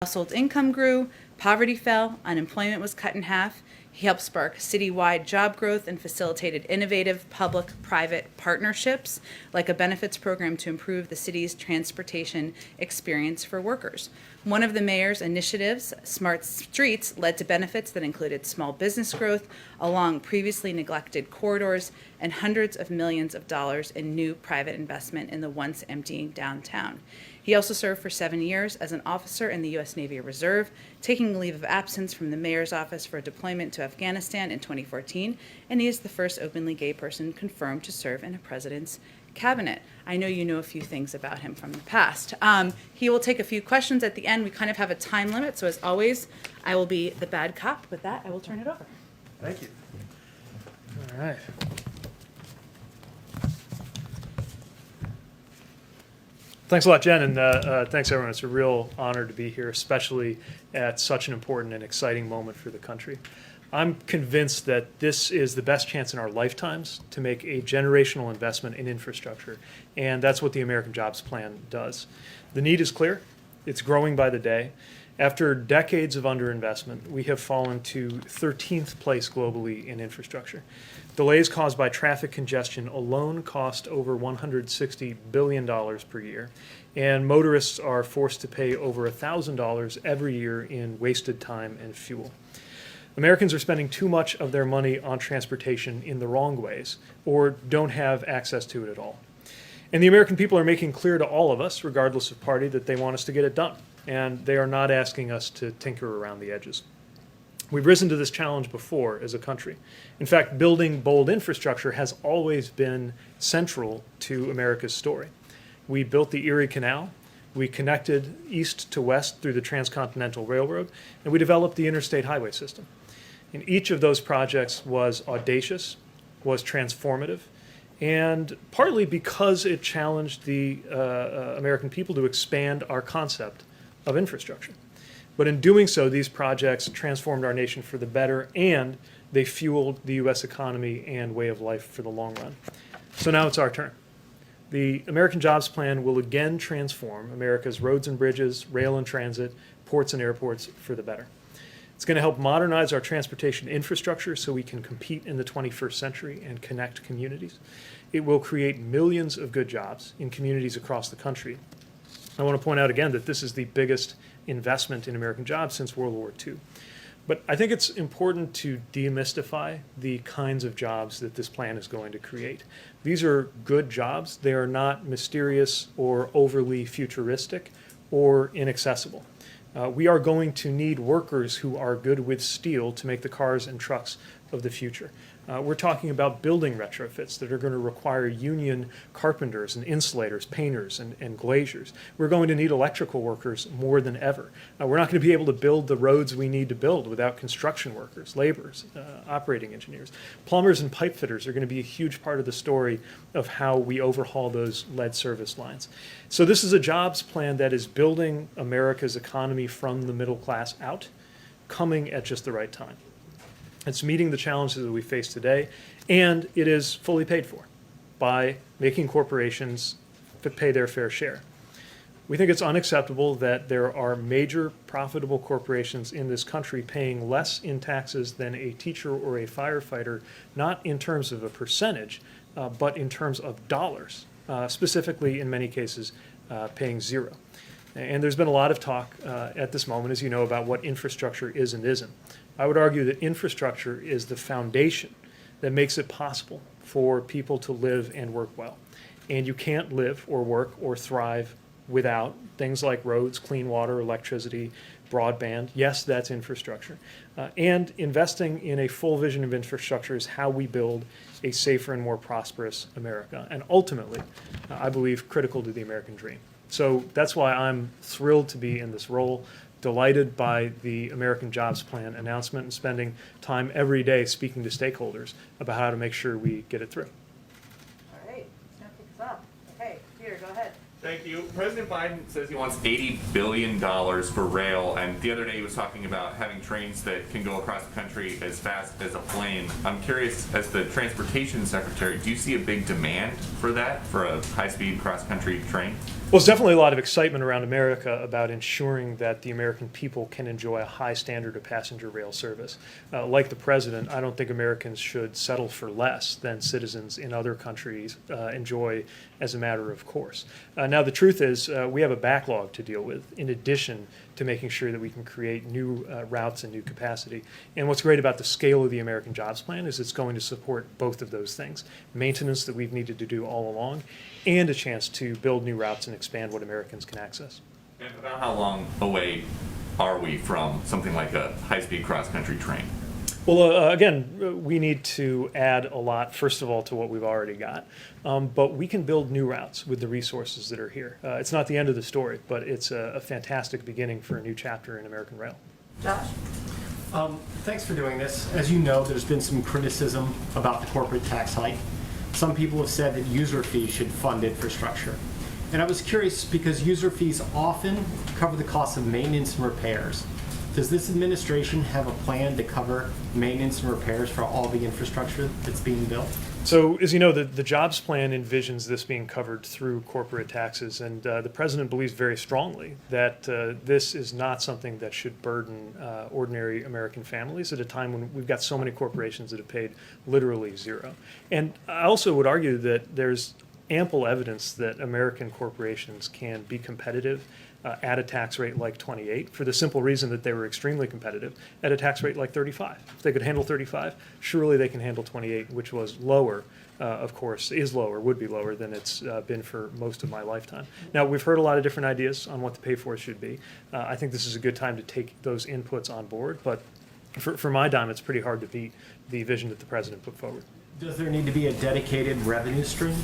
Household income grew, poverty fell, unemployment was cut in half. He helped spark citywide job growth and facilitated innovative public-private partnerships, like a benefits program to improve the city's transportation experience for workers. One of the mayor's initiatives, Smart Streets, led to benefits that included small business growth along previously neglected corridors and hundreds of millions of dollars in new private investment in the once empty downtown. He also served for 7 years as an officer in the U.S. Navy Reserve, taking a leave of absence from the mayor's office for deployment to Afghanistan in 2014, and he is the first openly gay person confirmed to serve in a president's cabinet. I know you know a few things about him from the past. He will take a few questions at the end. We kind of have a time limit, so as always, I will be the bad cop. With that, I will turn it over. Thank you. All right. Thanks a lot, Jen, and thanks, everyone. It's a real honor to be here, especially at such an important and exciting moment for the country. I'm convinced that this is the best chance in our lifetimes to make a generational investment in infrastructure, and that's what the American Jobs Plan does. The need is clear. It's growing by the day. After decades of underinvestment, we have fallen to 13th place globally in infrastructure. Delays caused by traffic congestion alone cost over $160 billion per year, and motorists are forced to pay over $1,000 every year in wasted time and fuel. Americans are spending too much of their money on transportation in the wrong ways, or don't have access to it at all. And the American people are making clear to all of us, regardless of party, that they want us to get it done, and they are not asking us to tinker around the edges. We've risen to this challenge before as a country. In fact, building bold infrastructure has always been central to America's story. We built the Erie Canal, we connected east to west through the Transcontinental Railroad, and we developed the interstate highway system. And each of those projects was audacious, was transformative, and partly because it challenged the American people to expand our concept of infrastructure. But in doing so, these projects transformed our nation for the better, and they fueled the U.S. economy and way of life for the long run. So now it's our turn. The American Jobs Plan will again transform America's roads and bridges, rail and transit, ports and airports for the better. It's going to help modernize our transportation infrastructure so we can compete in the 21st century and connect communities. It will create millions of good jobs in communities across the country. I want to point out again that this is the biggest investment in American jobs since World War II. But I think it's important to demystify the kinds of jobs that this plan is going to create. These are good jobs. They are not mysterious or overly futuristic or inaccessible. We are going to need workers who are good with steel to make the cars and trucks of the future. We're talking about building retrofits that are going to require union carpenters and insulators, painters and glaziers. We're going to need electrical workers more than ever. We're not going to be able to build the roads we need to build without construction workers, laborers, operating engineers. Plumbers and pipe fitters are going to be a huge part of the story of how we overhaul those lead service lines. So this is a jobs plan that is building America's economy from the middle class out, coming at just the right time. It's meeting the challenges that we face today, and it is fully paid for by making corporations pay their fair share. We think it's unacceptable that there are major profitable corporations in this country paying less in taxes than a teacher or a firefighter, not in terms of a percentage, but in terms of dollars, specifically in many cases paying zero. And there's been a lot of talk at this moment, as you know, about what infrastructure is and isn't. I would argue that infrastructure is the foundation that makes it possible for people to live and work well. And you can't live or work or thrive without things like roads, clean water, electricity, broadband. Yes, that's infrastructure. And investing in a full vision of infrastructure is how we build a safer and more prosperous America. And ultimately, I believe, critical to the American dream. So that's why I'm thrilled to be in this role, delighted by the American Jobs Plan announcement, and spending time every day speaking to stakeholders about how to make sure we get it through. All right, let's now pick this up. Okay, Peter, go ahead. Thank you. President Biden says he wants $80 billion for rail, and the other day he was talking about having trains that can go across the country as fast as a plane. I'm curious, as the Transportation Secretary, do you see a big demand for that, for a high-speed cross-country train? Well, there's definitely a lot of excitement around America about ensuring that the American people can enjoy a high standard of passenger rail service. Like the president, I don't think Americans should settle for less than citizens in other countries enjoy as a matter of course. Now, the truth is we have a backlog to deal with in addition to making sure that we can create new routes and new capacity. And what's great about the scale of the American Jobs Plan is it's going to support both of those things: maintenance that we've needed to do all along, and a chance to build new routes and expand what Americans can access. And about how long away are we from something like a high-speed cross-country train? Well, again, we need to add a lot, first of all, to what we've already got. But we can build new routes with the resources that are here. It's not the end of the story, but it's a fantastic beginning for a new chapter in American rail. Josh? Thanks for doing this. As you know, there's been some criticism about the corporate tax hike. Some people have said that user fees should fund infrastructure. And I was curious because user fees often cover the cost of maintenance and repairs. Does this administration have a plan to cover maintenance and repairs for all the infrastructure that's being built? So, as you know, the jobs plan envisions this being covered through corporate taxes, and the president believes very strongly that this is not something that should burden ordinary American families at a time when we've got so many corporations that have paid literally zero. And I also would argue that there's ample evidence that American corporations can be competitive at a tax rate like 28, for the simple reason that they were extremely competitive at a tax rate like 35. If they could handle 35, surely they can handle 28, which was lower, of course, is lower, would be lower than it's been for most of my lifetime. Now, we've heard a lot of different ideas on what the pay for should be. I think this is a good time to take those inputs on board, but for my dime, it's pretty hard to beat the vision that the president put forward. Does there need to be a dedicated revenue stream?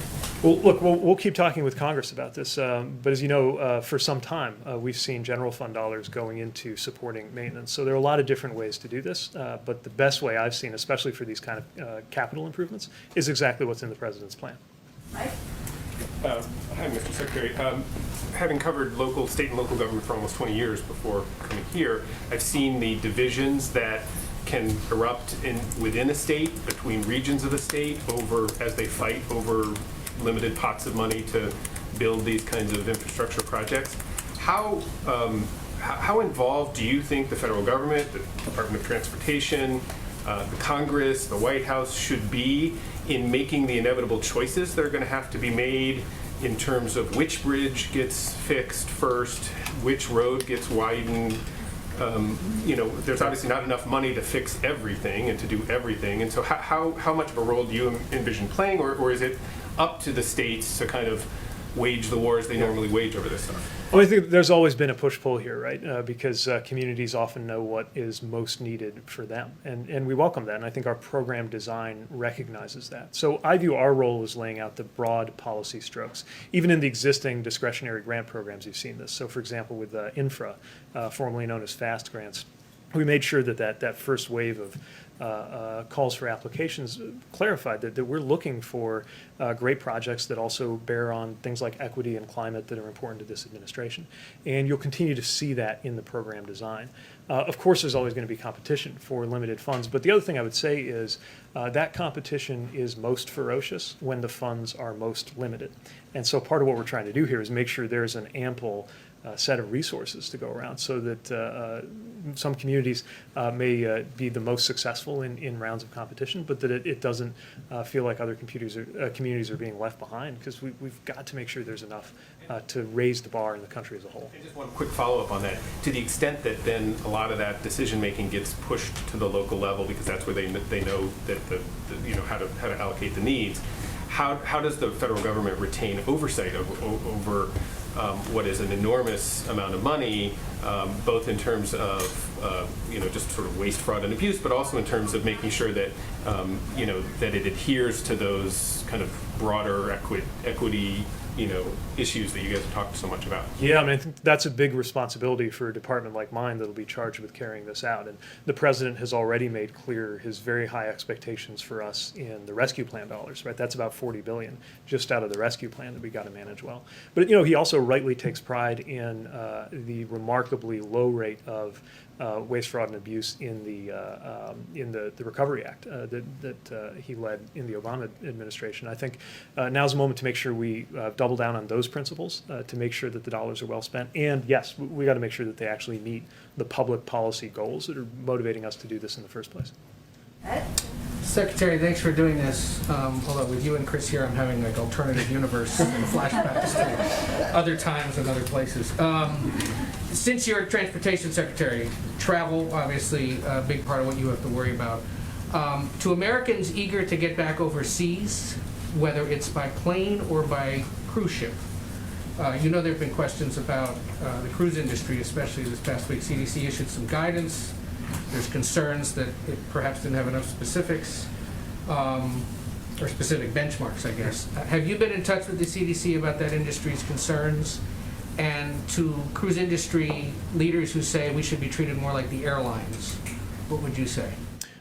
Well, look, we'll keep talking with Congress about this, but as you know, for some time, we've seen general fund dollars going into supporting maintenance. So there are a lot of different ways to do this, but the best way I've seen, especially for these kind of capital improvements, is exactly what's in the president's plan. Mike? Hi, Mr. Secretary. Having covered state and local government for almost 20 years before coming here, I've seen the divisions that can erupt within a state, between regions of the state, as they fight over limited pots of money to build these kinds of infrastructure projects. How involved do you think the federal government, the Department of Transportation, the Congress, the White House should be in making the inevitable choices that are going to have to be made in terms of which bridge gets fixed first, which road gets widened? There's obviously not enough money to fix everything and to do everything. And so how much of a role do you envision playing, or is it up to the states to kind of wage the wars they normally wage over this stuff? Well, I think there's always been a push-pull here, right? Because communities often know what is most needed for them. And we welcome that, and I think our program design recognizes that. So I view our role as laying out the broad policy strokes. Even in the existing discretionary grant programs, you've seen this. So, for example, with infra, formerly known as FAST grants, we made sure that first wave of calls for applications clarified that we're looking for great projects that also bear on things like equity and climate that are important to this administration. And you'll continue to see that in the program design. Of course, there's always going to be competition for limited funds, but the other thing I would say is that competition is most ferocious when the funds are most limited. And so part of what we're trying to do here is make sure there's an ample set of resources to go around so that some communities may be the most successful in rounds of competition, but that it doesn't feel like other communities are being left behind, because we've got to make sure there's enough to raise the bar in the country as a whole. And just one quick follow-up on that. To the extent that then a lot of that decision-making gets pushed to the local level, because that's where they know that how to allocate the needs, how does the federal government retain oversight over what is an enormous amount of money, both in terms of just sort of waste, fraud, and abuse, but also in terms of making sure that that it adheres to those kind of broader equity issues that you guys have talked so much about? Yeah, I mean, I think that's a big responsibility for a department like mine that'll be charged with carrying this out. And the president has already made clear his very high expectations for us in the rescue plan dollars, right? That's about $40 billion just out of the rescue plan that we got to manage well. But, he also rightly takes pride in the remarkably low rate of waste, fraud, and abuse in the Recovery Act that he led in the Obama administration. I think now's the moment to make sure we double double down on those principles to make sure that the dollars are well spent. And yes, we got to make sure that they actually meet the public policy goals that are motivating us to do this in the first place. Secretary, thanks for doing this. Although with you and Chris here, I'm having like alternative universe and flashbacks to other times and other places. Since you're Transportation Secretary, travel, obviously, a big part of what you have to worry about. To Americans eager to get back overseas, whether it's by plane or by cruise ship, you know there have been questions about the cruise industry, especially this past week. CDC issued some guidance. There's concerns that it perhaps didn't have enough specifics, or specific benchmarks, I guess. Have you been in touch with the CDC about that industry's concerns? And to cruise industry leaders who say we should be treated more like the airlines, what would you say?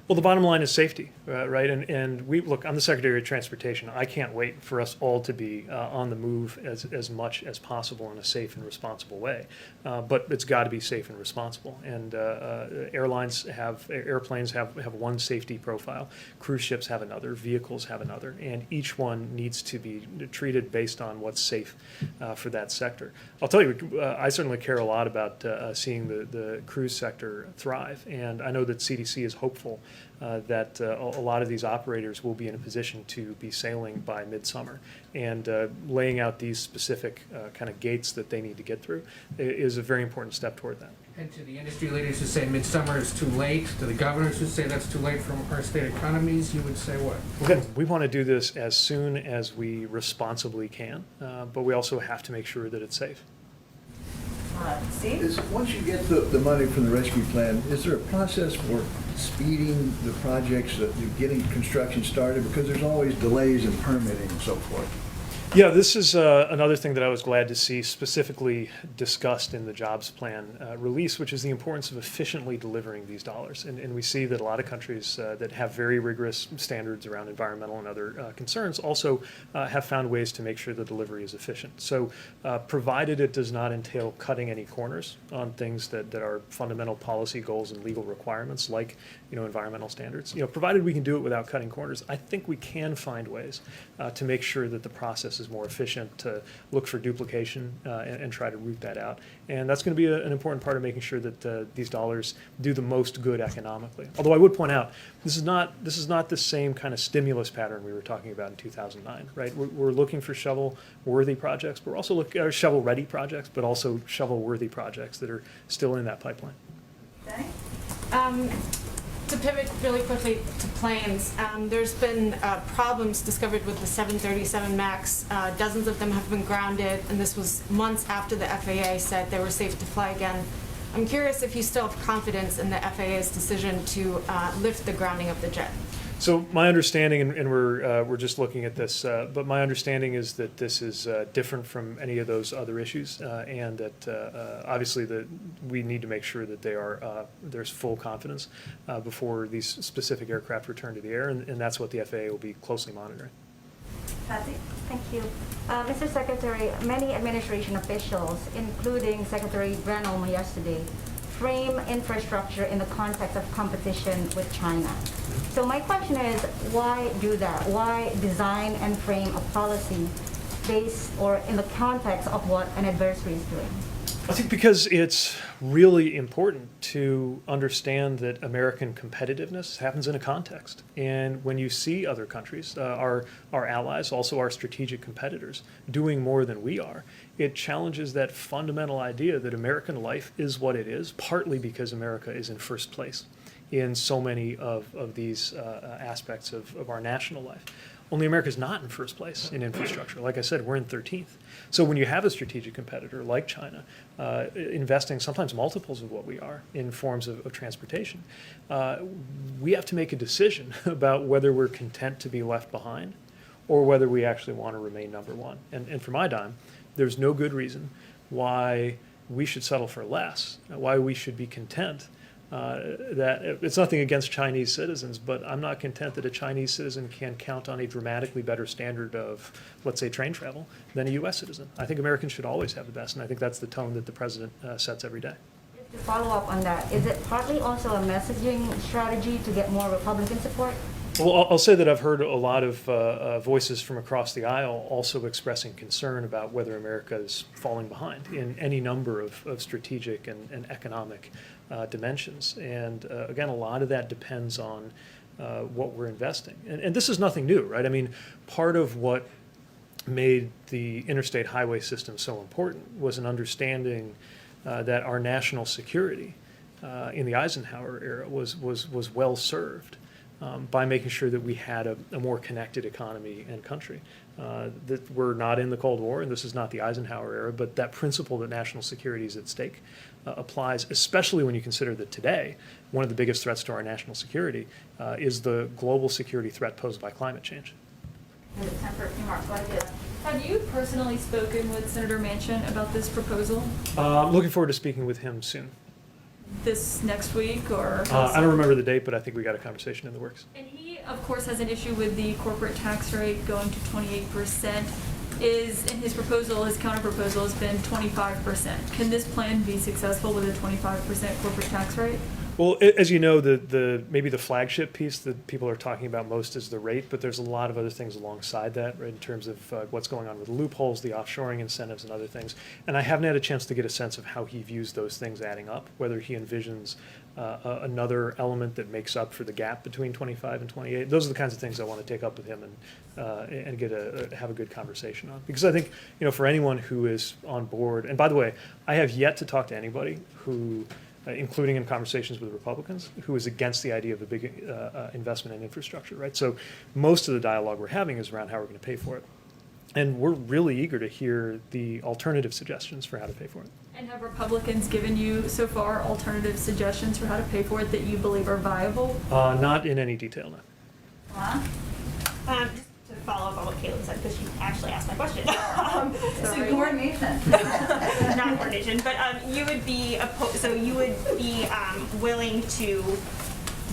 Well, the bottom line is safety, right? And we look. I'm the Secretary of Transportation. I can't wait for us all to be on the move as much as possible in a safe and responsible way. But it's got to be safe and responsible. And airplanes have one safety profile. Cruise ships have another. Vehicles have another. And each one needs to be treated based on what's safe for that sector. I'll tell you, I certainly care a lot about seeing the cruise sector thrive. And I know that CDC is hopeful that a lot of these operators will be in a position to be sailing by midsummer, and laying out these specific kind of gates that they need to get through is a very important step toward that. And to the industry leaders who say midsummer is too late, to the governors who say that's too late from our state economies, you would say what? Again, we want to do this as soon as we responsibly can, but we also have to make sure that it's safe. Steve? Once you get the money from the rescue plan, is there a process for speeding the projects, getting construction started? Because there's always delays in permitting and so forth. Yeah, this is another thing that I was glad to see specifically discussed in the jobs plan release, which is the importance of efficiently delivering these dollars. And we see that a lot of countries that have very rigorous standards around environmental and other concerns also have found ways to make sure the delivery is efficient. So provided it does not entail cutting any corners on things that are fundamental policy goals and legal requirements like environmental standards, provided we can do it without cutting corners, I think we can find ways to make sure that the process is more efficient, to look for duplication and try to root that out. And that's going to be an important part of making sure that these dollars do the most good economically. Although I would point out, this is not the same kind of stimulus pattern we were talking about in 2009, right? We're looking for shovel-worthy projects, but we're also looking at shovel-ready projects, but also shovel-worthy projects that are still in that pipeline. Okay. To pivot really quickly to planes, there's been problems discovered with the 737 MAX. Dozens of them have been grounded, and this was months after the FAA said they were safe to fly again. I'm curious if you still have confidence in the FAA's decision to lift the grounding of the jet. So my understanding, and we're just looking at this, but my understanding is that this is different from any of those other issues, and that obviously we need to make sure that there's full confidence before these specific aircraft return to the air, and that's what the FAA will be closely monitoring. Kathy? Thank you. Mr. Secretary, many administration officials, including Secretary Granholm yesterday, frame infrastructure in the context of competition with China. So my question is, why do that? Why design and frame a policy based or in the context of what an adversary is doing? I think because it's really important to understand that American competitiveness happens in a context. And when you see other countries, our allies, also our strategic competitors, doing more than we are, it challenges that fundamental idea that American life is what it is, partly because America is in first place in so many of these aspects of our national life. Only America's not in first place in infrastructure. Like I said, we're in 13th. So when you have a strategic competitor like China investing sometimes multiples of what we are in forms of transportation, we have to make a decision about whether we're content to be left behind or whether we actually want to remain number one. And for my dime, there's no good reason why we should settle for less, why we should be content. That it's nothing against Chinese citizens, but I'm not content that a Chinese citizen can count on a dramatically better standard of, let's say, train travel than a U.S. citizen. I think Americans should always have the best, and I think that's the tone that the president sets every day. Just to follow up on that, is it partly also a messaging strategy to get more Republican support? Well, I'll say that I've heard a lot of voices from across the aisle also expressing concern about whether America is falling behind in any number of strategic and economic dimensions. And again, a lot of that depends on what we're investing. And this is nothing new, right? I mean, part of what made the interstate highway system so important was an understanding that our national security in the Eisenhower era was well served by making sure that we had a more connected economy and country. That we're not in the Cold War, and this is not the Eisenhower era, but that principle that national security is at stake applies, especially when you consider that today, one of the biggest threats to our national security is the global security threat posed by climate change. Time for a few more. Go ahead. Have you personally spoken with Senator Manchin about this proposal? I'm looking forward to speaking with him soon. This next week, or? I don't remember the date, but I think we got a conversation in the works. And he, of course, has an issue with the corporate tax rate going to 28%. Is, in his proposal, his counter-proposal has been 25%. Can this plan be successful with a 25% corporate tax rate? Well, as you know, maybe the flagship piece that people are talking about most is the rate, but there's a lot of other things alongside that, right, in terms of what's going on with loopholes, the offshoring incentives, and other things. And I haven't had a chance to get a sense of how he views those things adding up, whether he envisions another element that makes up for the gap between 25 and 28. Those are the kinds of things I want to take up with him and have a good conversation on. Because I think, for anyone who is on board, and by the way, I have yet to talk to anybody who, including in conversations with Republicans, who is against the idea of a big investment in infrastructure, right? So most of the dialogue we're having is around how we're going to pay for it. And we're really eager to hear the alternative suggestions for how to pay for it. And have Republicans given you, so far, alternative suggestions for how to pay for it that you believe are viable? Not in any detail, no. Just to follow up on what Caleb said, because she actually asked my question. So coordination. Not coordination, but you would be willing to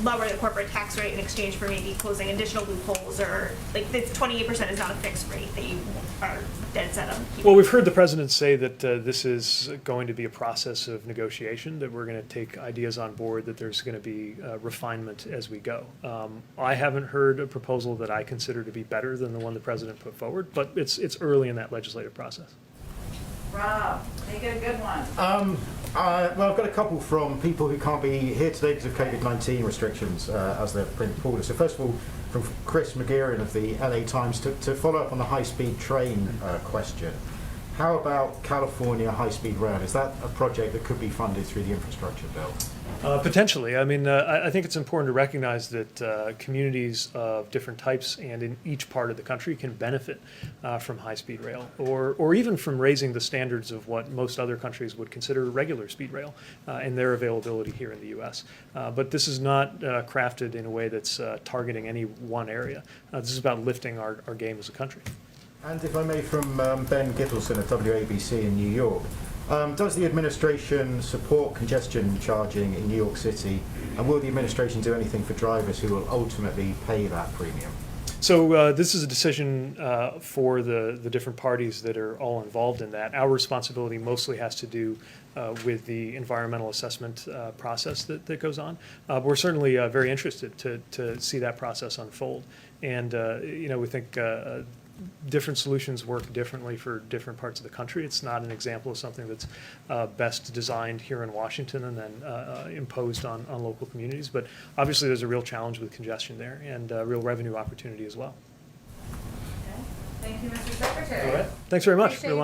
lower the corporate tax rate in exchange for maybe closing additional loopholes, or like this 28% is not a fixed rate that you are dead set on keeping. Well, we've heard the president say that this is going to be a process of negotiation, that we're going to take ideas on board, that there's going to be refinement as we go. I haven't heard a proposal that I consider to be better than the one the president put forward, but it's early in that legislative process. Rob, make it a good one. Well, I've got a couple from people who can't be here today because of COVID-19 restrictions, as they're pulled us. So first of all, from Chris McGeeran of the LA Times, to follow up on the high-speed train question. How about California high-speed rail? Is that a project that could be funded through the infrastructure bill? Potentially. I mean, I think it's important to recognize that communities of different types and in each part of the country can benefit from high-speed rail, or even from raising the standards of what most other countries would consider regular speed rail and their availability here in the U.S. But this is not crafted in a way that's targeting any one area. This is about lifting our game as a country. And if I may, from Ben Gittleson at WABC in New York. Does the administration support congestion charging in New York City, and will the administration do anything for drivers who will ultimately pay that premium? So this is a decision for the different parties that are all involved in that. Our responsibility mostly has to do with the environmental assessment process that goes on. We're certainly very interested to see that process unfold. And, we think different solutions work differently for different parts of the country. It's not an example of something that's best designed here in Washington and then imposed on local communities. But obviously there's a real challenge with congestion there and a real revenue opportunity as well. Okay. Thank you, Mr. Secretary. All right. Thanks very much.